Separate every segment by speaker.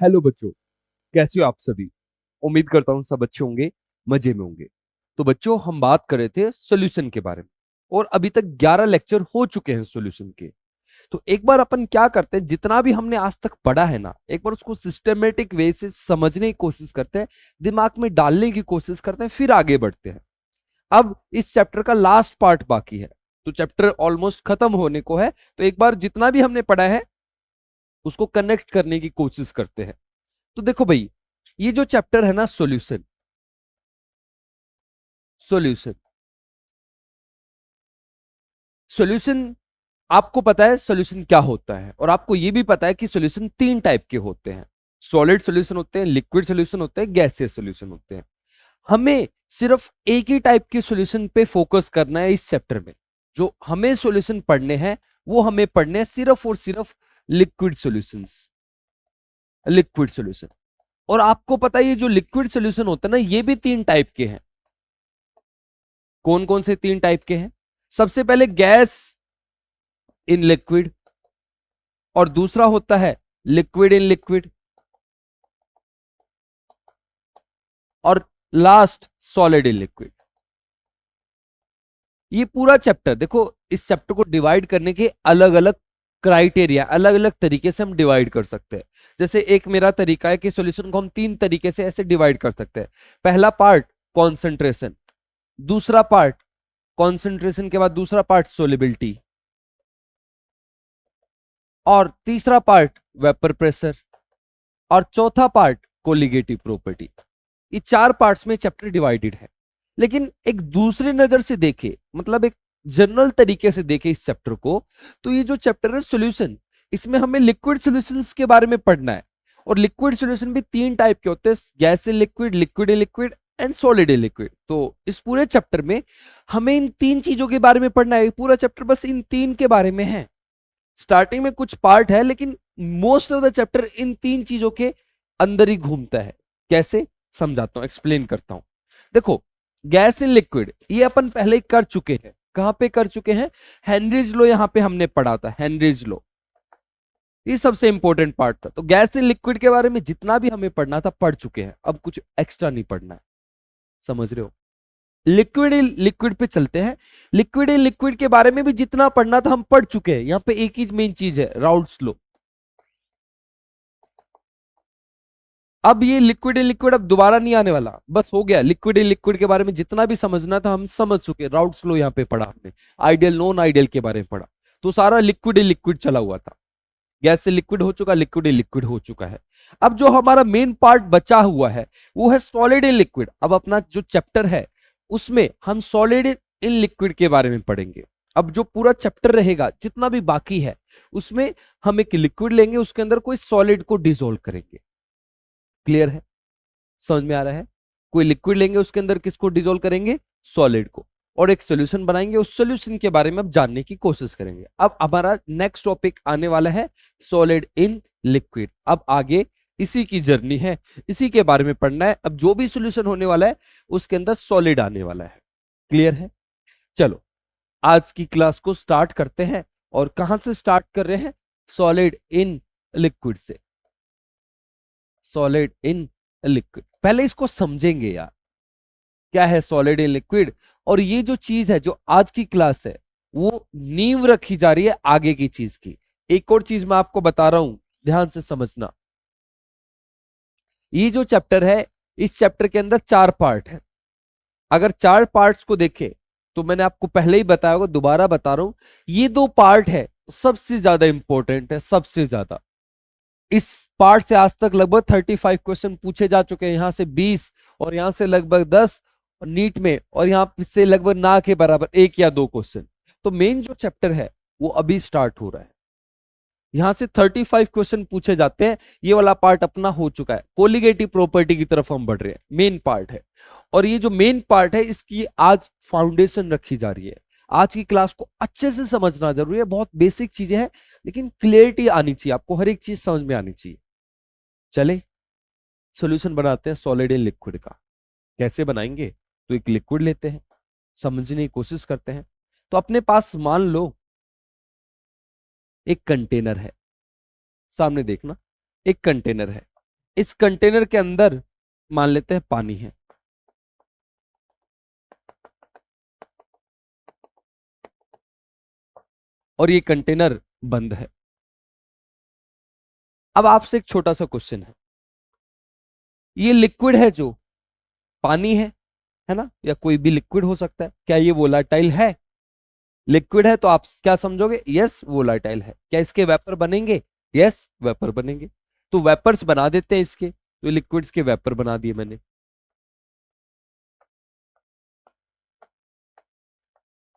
Speaker 1: Hello बच्चों, कैसे हो आप सभी। उम्मीद करता हूँ सब अच्छे होंगे, मजे में होंगे। तो बच्चों, हम बात कर रहे थे सॉल्यूशन के बारे में और अभी तक 11 लेक्चर हो चुके हैं सॉल्यूशन के। तो एक बार अपन क्या करते हैं, जितना भी हमने आज तक पढ़ा है ना, एक बार उसको सिस्टमेटिक वे से समझने की कोशिश करते हैं, दिमाग में डालने की कोशिश करते हैं, फिर आगे बढ़ते हैं। अब इस चैप्टर का लास्ट पार्ट बाकी है, तो चैप्टर ऑलमोस्ट खत्म होने को है। तो एक बार जितना भी हमने पढ़ा है उसको कनेक्ट करने की कोशिश करते हैं। तो देखो भाई, ये जो चैप्टर है ना, सॉल्यूशन, सॉल्यूशन, सॉल्यूशन, आपको पता है सॉल्यूशन क्या होता है, और आपको ये भी पता है कि सॉल्यूशन तीन टाइप के होते हैं। सॉलिड सॉल्यूशन होते हैं, लिक्विड सॉल्यूशन होते हैं, गैसियस सॉल्यूशन होते हैं। हमें सिर्फ एक ही टाइप के सॉल्यूशन पे फोकस करना है इस चैप्टर में। जो हमें सॉल्यूशन पढ़ने हैं वो हमें पढ़ने हैं सिर्फ और सिर्फ लिक्विड सॉल्यूशंस, लिक्विड सॉल्यूशन। और आपको पता है ये जो लिक्विड सॉल्यूशन होता है ना, ये भी तीन टाइप के हैं। कौन कौन से तीन टाइप के हैं? सबसे पहले गैस इन लिक्विड, और दूसरा होता है लिक्विड इन लिक्विड, और लास्ट सॉलिड इन लिक्विड। ये पूरा चैप्टर देखो, इस चैप्टर को डिवाइड करने के अलग अलग क्राइटेरिया, अलग अलग तरीके से हम डिवाइड कर सकते हैं। जैसे एक मेरा तरीका है कि सॉल्यूशन को हम तीन तरीके से ऐसे डिवाइड कर सकते हैं। पहला पार्ट कॉन्सेंट्रेशन, दूसरा पार्ट कॉन्सेंट्रेशन के बाद दूसरा पार्ट सोलिबिलिटी, और तीसरा पार्ट वेपर प्रेशर, और चौथा पार्ट कोलिगेटिव प्रॉपर्टी। ये चार पार्ट्स में चैप्टर डिवाइडेड है। लेकिन एक दूसरे नजर से देखे, मतलब एक जनरल तरीके से देखे इस चैप्टर को, तो ये जो चैप्टर है सॉल्यूशन, इसमें हमें लिक्विड सॉल्यूशंस के बारे में पढ़ना है। और लिक्विड सॉल्यूशन भी तीन टाइप के होते हैं, gas in liquid, liquid in liquid and solid in liquid. तो इस पूरे चैप्टर में हमें इन तीन चीजों के बारे में पढ़ना है। पूरा चैप्टर बस इन तीन के बारे में है। स्टार्टिंग में कुछ पार्ट है, लेकिन most of the chapter in तीन चीजों के अंदर ही घूमता है। कैसे समझाता हूं, एक्सप्लेन करता हूं। देखो, गैस इन लिक्विड ये अपन पहले ही कर चुके हैं। कहां पे कर चुके हैं? हेनरीज लॉ यहां पे हमने पढ़ा था, हेनरीज लॉ। ये सबसे इंपॉर्टेंट पार्ट था। तो गैस इन लिक्विड के बारे में जितना भी हमें पढ़ना था पढ़ चुके हैं, अब कुछ एक्स्ट्रा नहीं पढ़ना है। समझ रहे हो? लिक्विड इन लिक्विड पे चलते हैं। लिक्विड इन लिक्विड के बारे में भी जितना पढ़ना था हम पढ़ चुके हैं। यहां पे एक ही मेन चीज है, राउल्ट्स लॉ। अब ये लिक्विड इन लिक्विड अब दोबारा नहीं आने वाला, बस हो गया। लिक्विड इन लिक्विड के बारे में जितना भी समझना था हम समझ चुके। राउल्ट्स लॉ यहाँ पे पढ़ा हमने, आइडियल नॉन आइडियल के बारे में पढ़ा। तो सारा लिक्विड इन लिक्विड चला हुआ था। गैस से लिक्विड हो चुका, लिक्विड इन लिक्विड हो चुका है। अब जो हमारा मेन पार्ट बचा हुआ है वो है सॉलिड इन लिक्विड। अब अपना जो चैप्टर है उसमें हम सॉलिड इन लिक्विड के बारे में पढ़ेंगे। अब जो पूरा चैप्टर रहेगा जितना भी बाकी है उसमें हम एक लिक्विड लेंगे, उसके अंदर कोई सॉलिड को डिसोल्व करेंगे। क्लियर है? समझ में आ रहा है? कोई लिक्विड लेंगे, उसके अंदर किसको डिसोल्व करेंगे? सॉलिड को, और एक सॉल्यूशन बनाएंगे। उस सॉल्यूशन के बारे में अब जानने की कोशिश करेंगे। अब हमारा नेक्स्ट टॉपिक आने वाला है सॉलिड इन लिक्विड। अब आगे इसी की जर्नी है, इसी के बारे में पढ़ना है। अब जो भी सॉल्यूशन होने वाला है उसके अंदर सॉलिड आने वाला है। क्लियर है? चलो, आज की क्लास को स्टार्ट करते हैं। और कहां से स्टार्ट कर रहे हैं? सॉलिड इन लिक्विड से। सॉलिड इन लिक्विड, पहले इसको समझेंगे यार, क्या है सॉलिड इन लिक्विड। और ये जो चीज है, जो आज की क्लास है, वो नींव रखी जा रही है आगे की चीज की। एक और चीज मैं आपको बता रहा हूं, ध्यान से समझना। ये जो चैप्टर है, इस चैप्टर के अंदर चार पार्ट है। अगर चार पार्ट्स को देखें तो मैंने आपको पहले ही बताया होगा, दोबारा बता रहा हूं, ये दो पार्ट है सबसे ज्यादा इंपॉर्टेंट है, सबसे ज्यादा। इस पार्ट से आज तक लगभग 35 क्वेश्चन पूछे जा चुके हैं, यहां से 20, और यहां से लगभग 10 नीट में, और यहां से लगभग ना के बराबर एक या दो क्वेश्चन। तो मेन जो चैप्टर है वो अभी स्टार्ट हो रहा है। यहां से 35 क्वेश्चन पूछे जाते हैं। ये वाला पार्ट अपना हो चुका है, कोलिगेटिव प्रॉपर्टी की तरफ हम बढ़ रहे हैं, मेन पार्ट है। और ये जो मेन पार्ट है इसकी आज फाउंडेशन रखी जा रही है। आज की क्लास को अच्छे से समझना जरूरी है, बहुत बेसिक चीजें हैं, लेकिन क्लियरिटी आनी चाहिए आपको, हर एक चीज समझ में आनी चाहिए। चले सॉल्यूशन बनाते हैं सॉलिड इन लिक्विड का। कैसे बनाएंगे? तो एक लिक्विड लेते हैं, समझने की कोशिश करते हैं। तो अपने पास मान लो एक कंटेनर है, सामने देखना, एक कंटेनर है। इस कंटेनर के अंदर मान लेते हैं पानी है, और ये कंटेनर बंद है। अब आपसे एक छोटा सा क्वेश्चन है, ये लिक्विड है जो पानी है ना, या कोई भी लिक्विड हो सकता है, क्या ये वोलाटाइल है? लिक्विड है तो आप क्या समझोगे? यस वोलाटाइल है। क्या इसके वेपर बनेंगे? यस वेपर बनेंगे। तो वेपर्स बना देते हैं इसके, तो लिक्विड्स के वेपर बना दिए मैंने।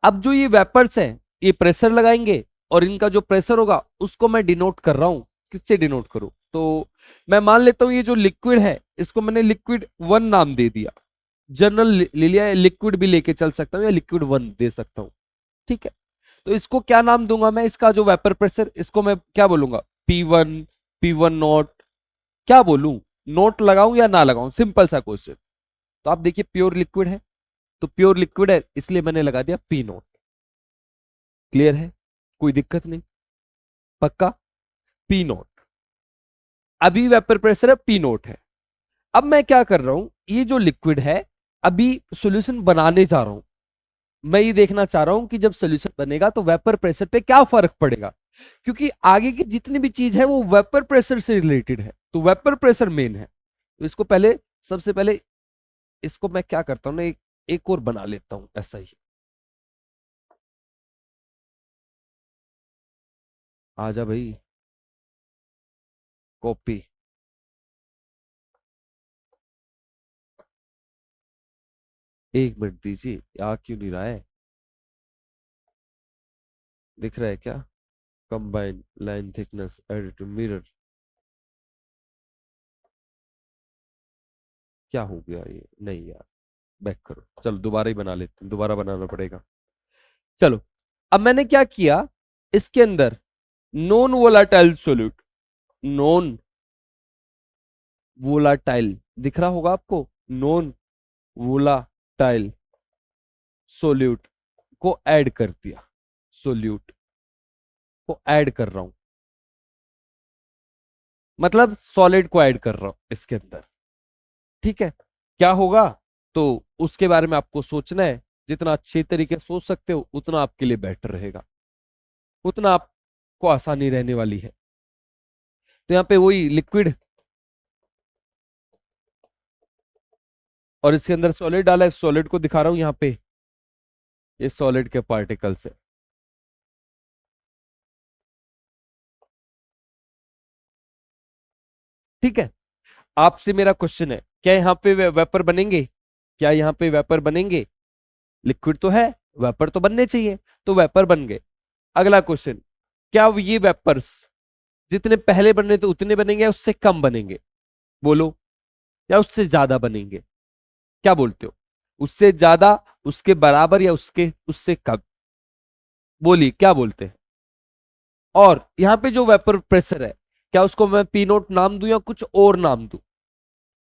Speaker 1: अब जो ये वेपर्स हैं ये प्रेशर लगाएंगे, और इनका जो प्रेशर होगा उसको मैं डिनोट कर रहा हूं। किससे डिनोट करूं? तो मैं मान लेता हूं ये जो लिक्विड है इसको मैंने लिक्विड 1 नाम दे दिया। जनरल ले लिया, लिक्विड भी लेके चल सकता हूं या लिक्विड 1 दे सकता हूं। ठीक है, तो इसको क्या नाम दूंगा मैं? इसका जो वेपर प्रेशर, इसको मैं क्या बोलूंगा? P1, P1 नोट, क्या बोलूं? नोट लगाऊं या ना लगाऊं? सिंपल सा क्वेश्चन। तो आप देखिए प्योर लिक्विड है, तो प्योर लिक्विड है इसलिए मैंने लगा दिया P नोट। क्लियर है? कोई दिक्कत नहीं? पक्का? P note. अभी वेपर प्रेशर है P नोट है। अब मैं क्या कर रहा हूं, ये जो लिक्विड है अभी सॉल्यूशन बनाने जा रहा हूं। मैं ये देखना चाह रहा हूं कि जब सॉल्यूशन बनेगा तो वेपर प्रेशर पे क्या फर्क पड़ेगा, क्योंकि आगे की जितनी भी चीज है वो वेपर प्रेशर से रिलेटेड है, तो वेपर प्रेशर मेन है। तो इसको पहले, सबसे पहले इसको मैं क्या करता हूं ना, एक और बना लेता हूं ऐसा ही। आजा भाई, कॉपी। एक मिनट दीजिए, आ क्यों नहीं रहा है? दिख रहा है क्या? Combine line thickness edit mirror, क्या हो गया ये? नहीं यार, बैक करो, चलो दोबारा ही बना लेते हैं, दोबारा बनाना पड़ेगा। चलो, अब मैंने क्या किया, इसके अंदर non volatile solute, non volatile दिख रहा होगा आपको, नॉन वोलाटाइल सोल्यूट को ऐड कर दिया, सोल्यूट को ऐड कर रहा हूं, मतलब सॉलिड को ऐड कर रहा हूं इसके अंदर। ठीक है, क्या होगा तो उसके बारे में आपको सोचना है। जितना अच्छे तरीके से सोच सकते हो उतना आपके लिए बेटर रहेगा, उतना आपको आसानी रहने वाली है। तो यहाँ पे वही लिक्विड और इसके अंदर सॉलिड डाला है, सॉलिड को दिखा रहा हूं यहाँ पे, ये सॉलिड के पार्टिकल्स है। ठीक है, आपसे मेरा क्वेश्चन है, क्या यहाँ पे वेपर बनेंगे? क्या यहाँ पे वेपर बनेंगे? लिक्विड तो है, वेपर तो बनने चाहिए, तो वेपर बन गए। अगला क्वेश्चन, क्या ये वेपर्स जितने पहले बनने थे उतने बनेंगे या उससे कम बनेंगे? बोलो, या उससे ज्यादा बनेंगे? क्या बोलते हो? उससे ज्यादा, उसके बराबर, या उसके उससे कम? बोलिए क्या बोलते हैं? और यहाँ पे जो वेपर प्रेशर है, क्या उसको मैं पी नोट नाम दूं या कुछ और नाम दूं?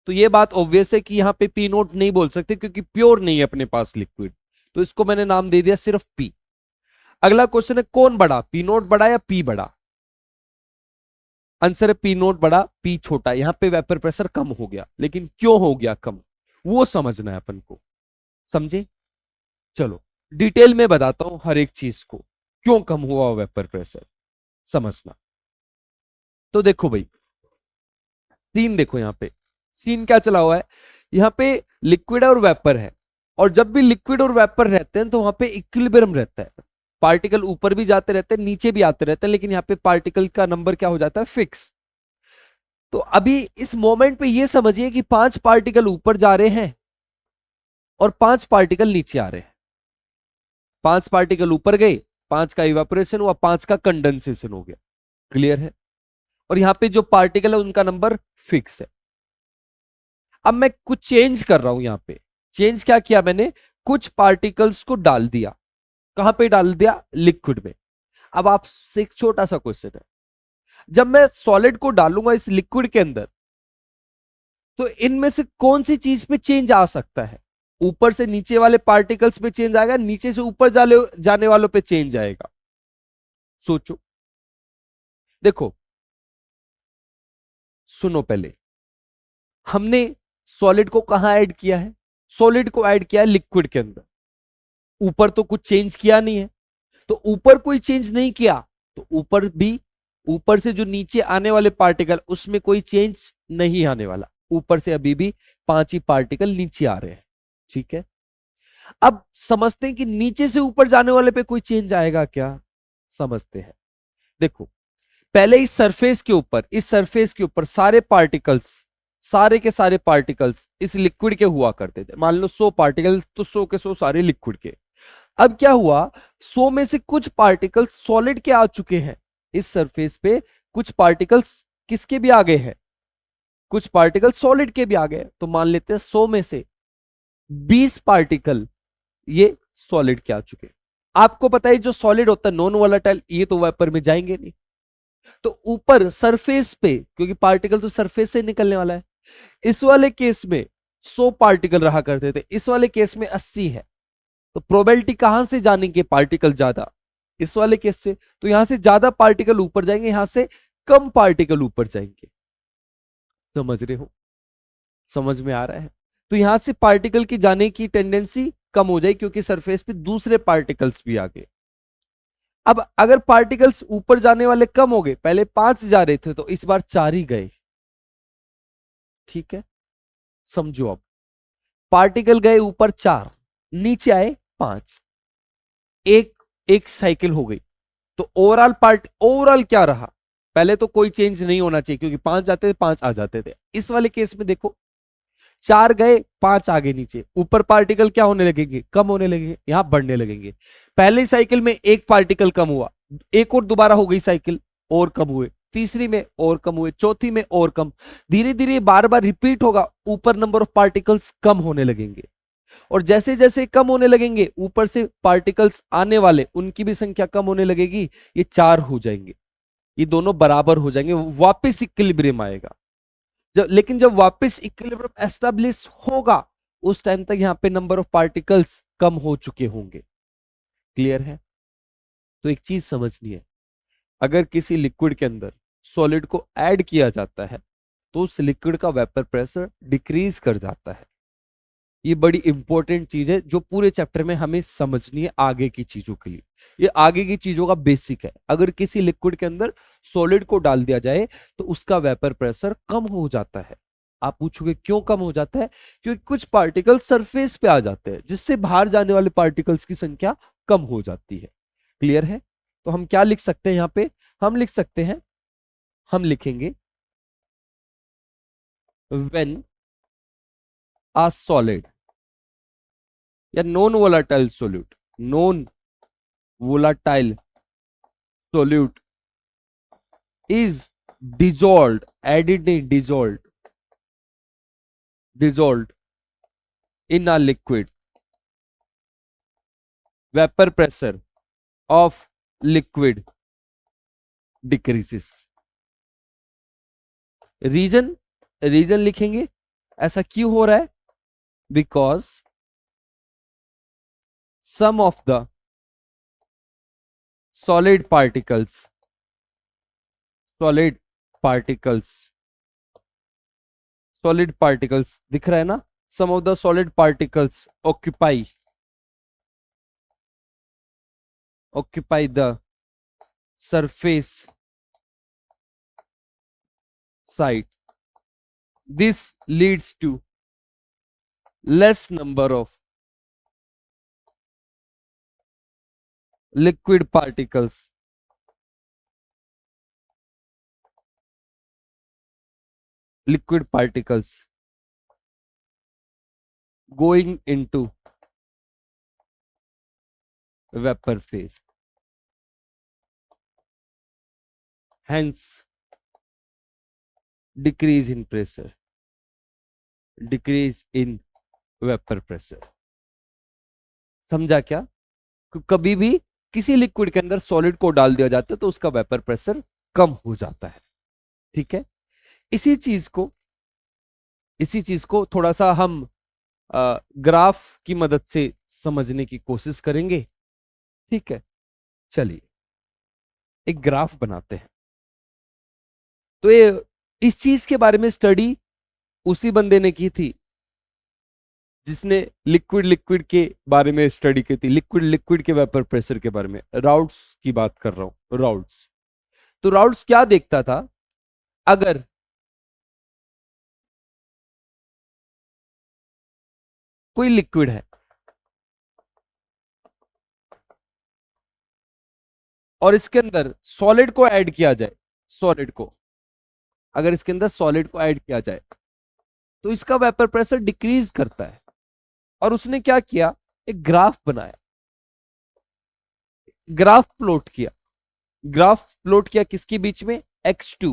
Speaker 1: तो ये बात ऑब्वियस है कि यहाँ पे पी नोट नहीं बोल सकते क्योंकि प्योर नहीं है अपने पास लिक्विड, तो इसको मैंने नाम दे दिया सिर्फ पी। अगला क्वेश्चन है, कौन बड़ा, पी नोट बड़ा या पी बड़ा? आंसर है पी नोट बड़ा, पी छोटा। यहाँ पे वेपर प्रेशर कम हो गया, लेकिन क्यों हो गया कम, वो समझना है अपन को। समझे? चलो डिटेल में बताता हूं हर एक चीज को, क्यों कम हुआ वेपर प्रेशर, समझना। तो देखो भाई, सीन देखो यहाँ पे, सीन क्या चला हुआ है, यहाँ पे लिक्विड और वेपर है, और जब भी लिक्विड और वेपर रहते हैं तो वहां पे इक्विलिब्रियम रहता है। पार्टिकल ऊपर भी जाते रहते हैं, नीचे भी आते रहते हैं, लेकिन यहाँ पे पार्टिकल का नंबर क्या हो जाता है? फिक्स। तो अभी इस मोमेंट पे ये समझिए कि 5 पार्टिकल ऊपर जा रहे हैं और 5 पार्टिकल नीचे आ रहे हैं। 5 पार्टिकल ऊपर गए, 5 का इवेपोरेशन हुआ, 5 का कंडेंसेशन हो गया। क्लियर है? और यहाँ पे जो पार्टिकल है उनका नंबर फिक्स है। अब मैं कुछ चेंज कर रहा हूं यहाँ पे। चेंज क्या किया मैंने? कुछ पार्टिकल्स को डाल दिया। कहां पे डाल दिया? लिक्विड में। अब आपसे एक छोटा सा क्वेश्चन है, जब मैं सॉलिड को डालूंगा इस लिक्विड के अंदर, तो इनमें से कौन सी चीज पे चेंज आ सकता है? ऊपर से नीचे वाले पार्टिकल्स पे चेंज आएगा, नीचे से ऊपर जाने वालों पे चेंज आएगा? सोचो। देखो, सुनो पहले, हमने सॉलिड को कहां ऐड किया है? सॉलिड को ऐड किया है लिक्विड के अंदर। ऊपर तो कुछ चेंज किया नहीं है, तो ऊपर कोई चेंज नहीं किया, तो ऊपर भी, ऊपर से जो नीचे आने वाले पार्टिकल उसमें कोई चेंज नहीं आने वाला। ऊपर से अभी भी 5 ही पार्टिकल नीचे आ रहे हैं। ठीक है, अब समझते हैं कि नीचे से ऊपर जाने वाले पे कोई चेंज आएगा क्या? समझते हैं। देखो, पहले इस सरफेस के ऊपर, इस सरफेस के ऊपर सारे पार्टिकल्स, सारे के सारे पार्टिकल्स इस लिक्विड के हुआ करते थे। मान लो 100 पार्टिकल, तो 100 के 100 सारे लिक्विड के। अब क्या हुआ, 100 में से कुछ पार्टिकल्स सॉलिड के आ चुके हैं इस सरफेस पे, कुछ पार्टिकल्स किसके भी आ गए हैं, कुछ पार्टिकल सॉलिड के भी आ गए। तो मान लेते हैं 100 में से 20 पार्टिकल ये सॉलिड के आ चुके। आपको पता है जो सॉलिड होता है नॉन वोलेटाइल, ये तो वेपर में जाएंगे नहीं। तो ऊपर सरफेस पे, क्योंकि पार्टिकल तो सरफेस से निकलने वाला है, इस वाले केस में 100 पार्टिकल रहा करते थे, इस वाले केस में 80 है। तो प्रोबेबिलिटी कहां से जाने के पार्टिकल ज्यादा? इस वाले केस से। तो यहां से ज्यादा पार्टिकल ऊपर जाएंगे, यहां से कम पार्टिकल ऊपर जाएंगे। समझ रहे हो? समझ में आ रहा है? तो यहां से पार्टिकल की जाने की टेंडेंसी कम हो जाएगी, क्योंकि सरफेस पे दूसरे पार्टिकल्स भी आ गए। अब अगर पार्टिकल्स ऊपर जाने वाले कम हो गए, पहले 5 जा रहे थे तो इस बार 4 ही गए। ठीक है, समझो। अब पार्टिकल गए ऊपर 4, नीचे आए 5, एक एक साइकिल हो गई। तो ओवरऑल क्या रहा? पहले तो कोई चेंज नहीं होना चाहिए, क्योंकि 5 जाते थे 5 आ जाते थे। इस वाले केस में देखो, 4 गए 5 आगे, नीचे ऊपर पार्टिकल क्या होने लगेंगे? कम होने लगेंगे, यहां बढ़ने लगेंगे। पहले साइकिल में एक पार्टिकल कम हुआ, एक और दोबारा हो गई साइकिल, और कम हुए, तीसरी में और कम हुए, चौथी में और कम। धीरे धीरे बार बार रिपीट होगा, ऊपर नंबर ऑफ पार्टिकल्स कम होने लगेंगे। और जैसे जैसे कम होने लगेंगे, ऊपर से पार्टिकल्स आने वाले उनकी भी संख्या कम होने लगेगी। ये 4 हो जाएंगे, ये दोनों बराबर हो जाएंगे, वापस इक्विलिब्रियम आएगा। लेकिन जब वापस इक्विलिब्रियम एस्टेब्लिश होगा, उस टाइम तक यहां पे नंबर ऑफ पार्टिकल्स कम हो चुके होंगे। क्लियर है? तो एक चीज समझनी है, अगर किसी लिक्विड के अंदर सॉलिड को ऐड किया जाता है तो उस लिक्विड का वेपर प्रेशर डिक्रीज कर जाता है। ये बड़ी इंपॉर्टेंट चीज है जो पूरे चैप्टर में हमें समझनी है आगे की चीजों के लिए। ये आगे की चीजों का बेसिक है। अगर किसी लिक्विड के अंदर सॉलिड को डाल दिया जाए तो उसका वेपर प्रेशर कम हो जाता है। आप पूछोगे क्यों कम हो जाता है? क्योंकि कुछ पार्टिकल सरफेस पे आ जाते हैं, जिससे बाहर जाने वाले पार्टिकल्स की संख्या कम हो जाती है। क्लियर है? तो हम क्या लिख सकते हैं यहां पे? हम लिख सकते हैं, हम लिखेंगे व्हेन a solid या non volatile solute, non volatile solute is dissolve, added नहीं, dissolve in a liquid, vapour pressure of liquid decreases. Reason, reason लिखेंगे ऐसा क्यों हो रहा है? Because some of the solid particles, solid particles, solid particles दिख रहा है ना? Some of the solid particles occupy the surface side. This leads to less number of liquid particles going into vapor phase. Hence, decrease in pressure, decrease in vapour pressure. समझा क्या? कभी भी किसी liquid के अंदर सॉलिड को डाल दिया जाता है तो उसका वेपर प्रेशर कम हो जाता है। ठीक है, इसी चीज को थोड़ा सा हम ग्राफ की मदद से समझने की कोशिश करेंगे। ठीक है, चलिए एक ग्राफ बनाते हैं। तो ये इस चीज के बारे में स्टडी उसी बंदे ने की थी जिसने लिक्विड लिक्विड के बारे में स्टडी की थी, लिक्विड लिक्विड के वेपर प्रेशर के बारे में। राउट्स की बात कर रहा हूं, राउट्स। तो राउट्स क्या देखता था, अगर कोई लिक्विड है और इसके अंदर सॉलिड को ऐड किया जाए, सॉलिड को, अगर इसके अंदर सॉलिड को ऐड किया जाए तो इसका वेपर प्रेशर डिक्रीज करता है। और उसने क्या किया, एक ग्राफ बनाया, ग्राफ प्लॉट किया, ग्राफ प्लॉट किया किसके बीच में, x2।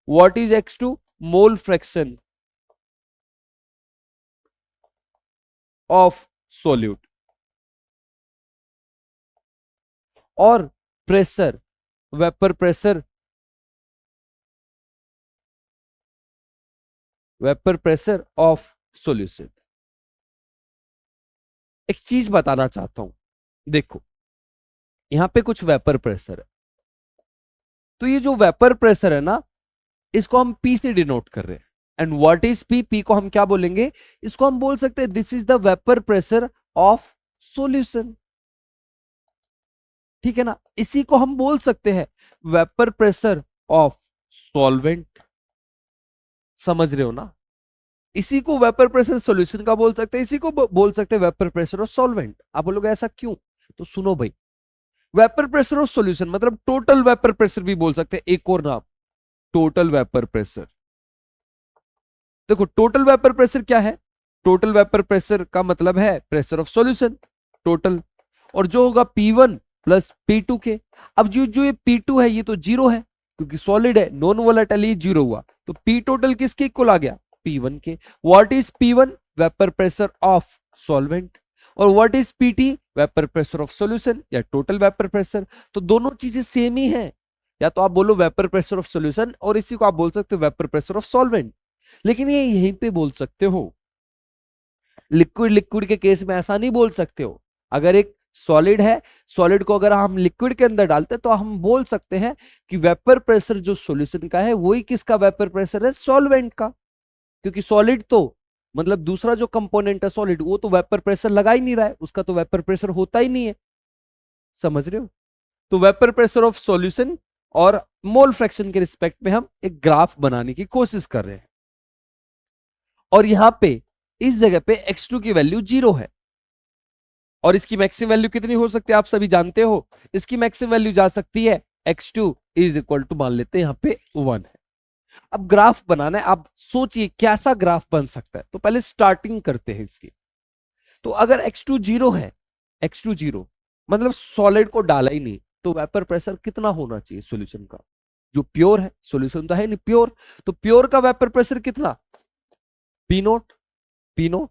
Speaker 1: What is x2? Mole fraction of solute. और pressure, vapour pressure, vapour pressure of solution. एक चीज बताना चाहता हूं, देखो यहां पे कुछ वेपर प्रेशर है, तो ये जो वेपर प्रेशर है ना, इसको हम P से डिनोट कर रहे हैं। And what is P? P को हम क्या बोलेंगे, इसको हम बोल सकते हैं this is the vapour pressure of solution. ठीक है ना, इसी को हम बोल सकते हैं वेपर प्रेशर ऑफ सॉल्वेंट। समझ रहे हो ना, इसी को वेपर प्रेशर सॉल्यूशन का बोल सकते हैं, इसी को बोल सकते हैं वेपर प्रेशर ऑफ सॉल्वेंट। आप बोलोगे ऐसा क्यों, तो सुनो भाई, वेपर प्रेशर ऑफ सॉल्यूशन मतलब टोटल वेपर प्रेशर भी बोल सकते हैं, एक और नाम टोटल वेपर प्रेशर। देखो टोटल वेपर प्रेशर क्या है, टोटल वेपर प्रेशर का मतलब है प्रेशर ऑफ सॉल्यूशन टोटल, और जो होगा P1 प्लस P2 के। अब जो ये P2 है ये तो जीरो है क्योंकि सॉलिड है, नॉन वोलेटाइल, ये जीरो हुआ, तो P टोटल किसके इक्वल आ गया, P1 के। What is P1? Vapour pressure of solvent. और what is PT? Vapour pressure of solution या टोटल वेपर प्रेशर। तो दोनों चीजें सेम ही है, या तो आप बोलो वेपर प्रेशर ऑफ सॉल्यूशन और इसी को आप बोल सकते हो वेपर प्रेशर ऑफ सॉल्वेंट, लेकिन ये यहीं पे बोल सकते हो। लिक्विड लिक्विड के केस में ऐसा नहीं बोल सकते हो। अगर एक सॉलिड है, सॉलिड को अगर हम लिक्विड के अंदर डालते हैं तो हम बोल सकते हैं कि वेपर प्रेशर जो सॉल्यूशन का है वही किसका वेपर प्रेशर है, सॉल्वेंट का। क्योंकि सॉलिड तो मतलब दूसरा जो कंपोनेंट है सॉलिड, वो तो वेपर प्रेशर लगा ही नहीं रहा है, उसका तो वेपर प्रेशर होता ही नहीं है। समझ रहे हो, तो वेपर प्रेशर ऑफ सॉल्यूशन और मोल फ्रैक्शन के रिस्पेक्ट में हम एक ग्राफ बनाने की कोशिश कर रहे हैं। और यहां पे इस जगह पे x2 की वैल्यू 0 है और इसकी मैक्सिमम वैल्यू कितनी हो सकती है आप सभी जानते हो, इसकी मैक्सिमम वैल्यू जा सकती है x2 इज इक्वल टू, मान लेते हैं यहां पे 1 है। अब ग्राफ बनाना है, आप सोचिए कैसा ग्राफ बन सकता है। तो पहले स्टार्टिंग करते हैं इसकी। तो अगर x2 0 है, x2 0 मतलब सॉलिड को डाला ही नहीं, तो वेपर प्रेशर कितना होना चाहिए सॉल्यूशन का, जो प्योर है, सॉल्यूशन तो है नहीं प्योर, तो प्योर का वेपर प्रेशर कितना, P नोट, P नोट।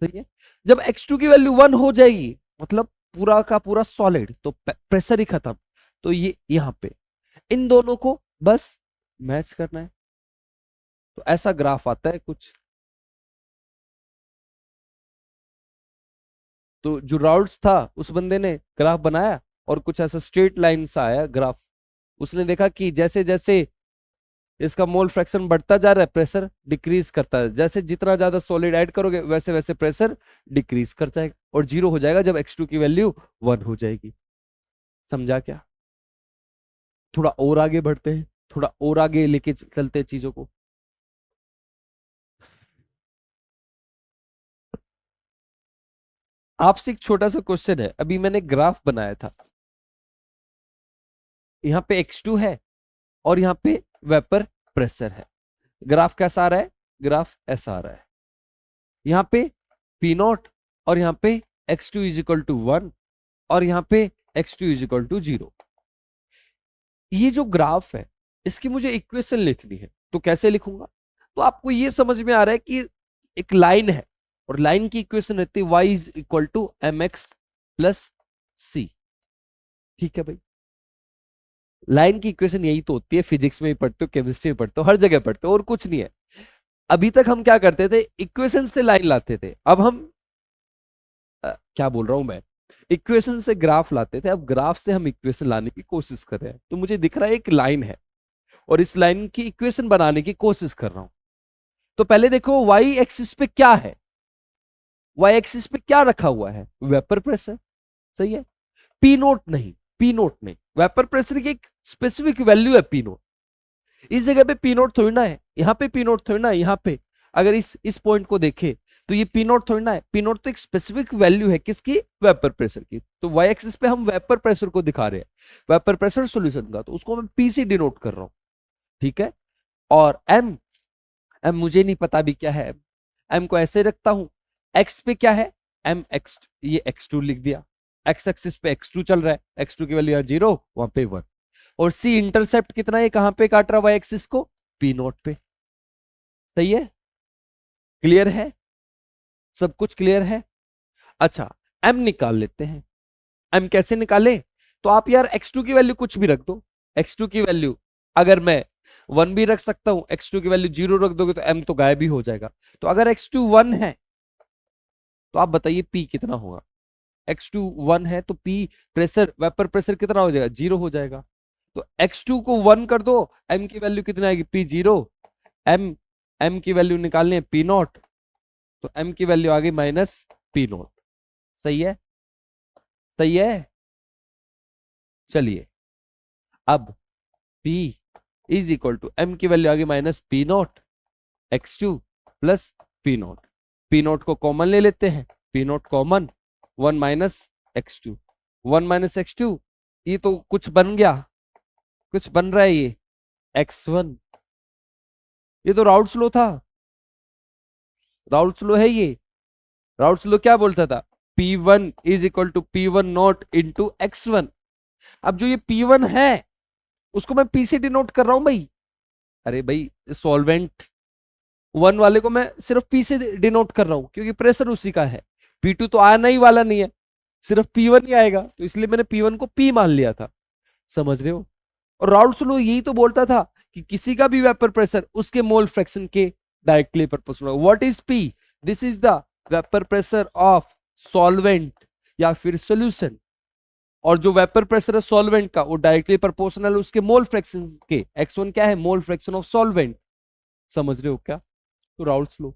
Speaker 1: सही है, जब x2 की वैल्यू 1 हो जाएगी मतलब पूरा का पूरा सॉलिड, तो प्रेशर ही खत्म। तो ये यहां पे इन दोनों को बस मैच करना है, तो ऐसा ग्राफ आता है कुछ। तो जो राउट्स था उस बंदे ने ग्राफ बनाया और कुछ ऐसा स्ट्रेट लाइन सा आया ग्राफ। उसने देखा कि जैसे जैसे इसका मोल फ्रैक्शन बढ़ता जा रहा है, प्रेशर डिक्रीज करता है, जैसे जितना ज्यादा सॉलिड ऐड करोगे वैसे वैसे प्रेशर डिक्रीज कर जाएगा और 0 हो जाएगा जब x2 की वैल्यू 1 हो जाएगी। समझा क्या? थोड़ा और आगे बढ़ते हैं, थोड़ा और आगे लेके चलते हैं चीजों को। आपसे एक छोटा सा क्वेश्चन है, अभी मैंने ग्राफ बनाया था, यहाँ पे x2 है और यहाँ पे वेपर प्रेशर है। ग्राफ कैसा आ रहा है, ग्राफ ऐसा आ रहा है, यहाँ पे P नॉट और यहाँ पे x2 इज इक्वल टू 1 और यहाँ पे x2 इज इक्वल टू 0। ये जो ग्राफ है इसकी मुझे इक्वेशन लिखनी है, तो कैसे लिखूंगा? तो आपको ये समझ में आ रहा है कि एक लाइन है और लाइन की इक्वेशन रहती है y is equal to mx plus C. ठीक है भाई, लाइन की इक्वेशन यही तो होती है, फिजिक्स में भी पढ़ते हो, केमिस्ट्री में पढ़ते हो, हर जगह पढ़ते हो, और कुछ नहीं है। अभी तक हम क्या करते थे, इक्वेशन से लाइन लाते थे, अब हम क्या बोल रहा हूं मैं, इक्वेशन से ग्राफ लाते थे, अब ग्राफ से हम इक्वेशन लाने की कोशिश कर रहे हैं। तो मुझे दिख रहा है एक लाइन है और इस लाइन की इक्वेशन बनाने की कोशिश कर रहा हूं। तो पहले देखो वाई एक्सिस पे क्या है, वाई एक्सिस पे क्या रखा हुआ है, वेपर प्रेशर, सही है। पी नोट नहीं, पी नोट नहीं, वेपर प्रेशर की एक स्पेसिफिक वैल्यू है पी नोट। इस जगह पे पी नोट थोड़ी ना है, यहाँ पे पी नोट थोड़ी ना है, यहाँ पे अगर इस पॉइंट को देखे तो ये पी नोट थोड़ी ना है, पी नोट तो एक स्पेसिफिक वैल्यू है किसकी, वेपर प्रेशर की। तो वाई एक्सिस पे हम वेपर प्रेशर को दिखा रहे हैं, वेपर प्रेशर सॉल्यूशन का, तो उसको मैं पी से डिनोट कर रहा हूं, ठीक है। और एम, एम मुझे नहीं पता भी क्या है, एम को ऐसे रखता हूं, एक्स पे क्या है, एम एक्स, ये x2 लिख दिया, एक्स एक्सिस पे x2 चल रहा है, x2 की वैल्यू 0, वहां पे 1। और सी इंटरसेप्ट कितना है, कहां पे काट रहा है वाई एक्सिस को, पी नोट पे, सही है, क्लियर है, सब कुछ क्लियर है। अच्छा, एम निकाल लेते हैं, एम कैसे निकाले, तो आप यार x2 की वैल्यू कुछ भी रख दो, x2 की वैल्यू अगर मैं 1 भी रख सकता हूं, x2 की वैल्यू 0 रख दोगे तो m तो गायब ही हो जाएगा। तो अगर x2 1 है तो आप बताइए p कितना होगा, x2 1 है तो p प्रेशर, वेपर प्रेशर कितना हो जाएगा, 0 हो जाएगा। तो x2 को 1 कर दो, m की वैल्यू कितना आएगी, p 0, m की वैल्यू निकालनी है p नॉट, तो m की वैल्यू आ गई माइनस p नॉट, सही है, सही है। चलिए अब p is equal to m की वैल्यू आ गई minus p nought x2 plus p nought, p nought को कॉमन ले लेते हैं, p nought common, 1 minus x2, 1 minus x2, ये तो कुछ बन गया, कुछ बन रहा है ये x1, ये तो राउल्ट्स लॉ था, राउल्ट्स लॉ है ये, राउल्ट्स लॉ क्या बोलता था, P1 is equal to P1 nought into x1। अब जो ये P1 है उसको मैं P से डिनोट कर रहा हूं भाई, अरे भाई सॉल्वेंट 1 वाले को मैं सिर्फ P से डिनोट कर रहा हूं क्योंकि प्रेशर उसी का है, P2 तो आना ही वाला नहीं है, सिर्फ P1 ही आएगा, तो इसलिए मैंने P1 को P मान लिया था, समझ रहे हो। और राउल्ट्स लॉ यही तो बोलता था कि किसी का भी वेपर प्रेशर उसके मोल फ्रैक्शन के directly proportional. What is P, this is the vapour pressure of solvent या फिर सॉल्यूशन, और जो वेपर प्रेशर है सॉल्वेंट का वो डायरेक्टली प्रोपोर्शनल उसके मोल फ्रैक्शन के, x1 क्या है, मोल फ्रैक्शन ऑफ सॉल्वेंट, समझ रहे हो क्या। तो राउल्ट्स लॉ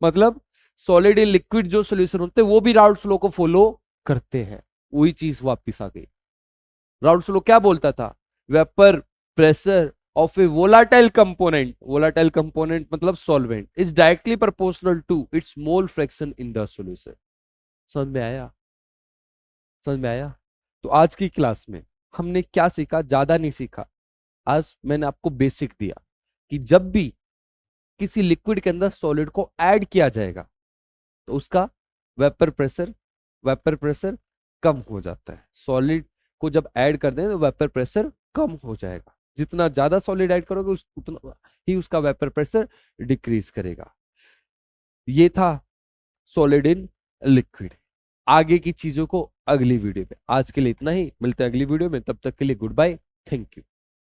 Speaker 1: मतलब सॉलिड इन लिक्विड जो सॉल्यूशन होते हैं वो भी राउल्ट्स लॉ को फॉलो करते हैं, वही चीज वापस आ गई। राउल्ट्स लॉ क्या बोलता था, vapour pressure of a volatile component, volatile component मतलब solvent, is directly proportional to its mole fraction in the solution. समझ में आया, समझ में आया। तो आज की क्लास में हमने क्या सीखा, ज्यादा नहीं सीखा, आज मैंने आपको बेसिक दिया कि जब भी किसी लिक्विड के अंदर सॉलिड को ऐड किया जाएगा तो उसका वेपर प्रेशर, वेपर प्रेशर कम हो जाता है, सॉलिड को जब ऐड कर दें तो वेपर प्रेशर कम हो जाएगा, जितना ज्यादा सॉलिड ऐड करोगे उतना ही उसका वेपर प्रेशर डिक्रीज करेगा। ये था सॉलिड इन लिक्विड। आगे की चीजों को अगली वीडियो में, आज के लिए इतना ही, मिलते हैं अगली वीडियो में, तब तक के लिए गुड बाय, थैंक यू।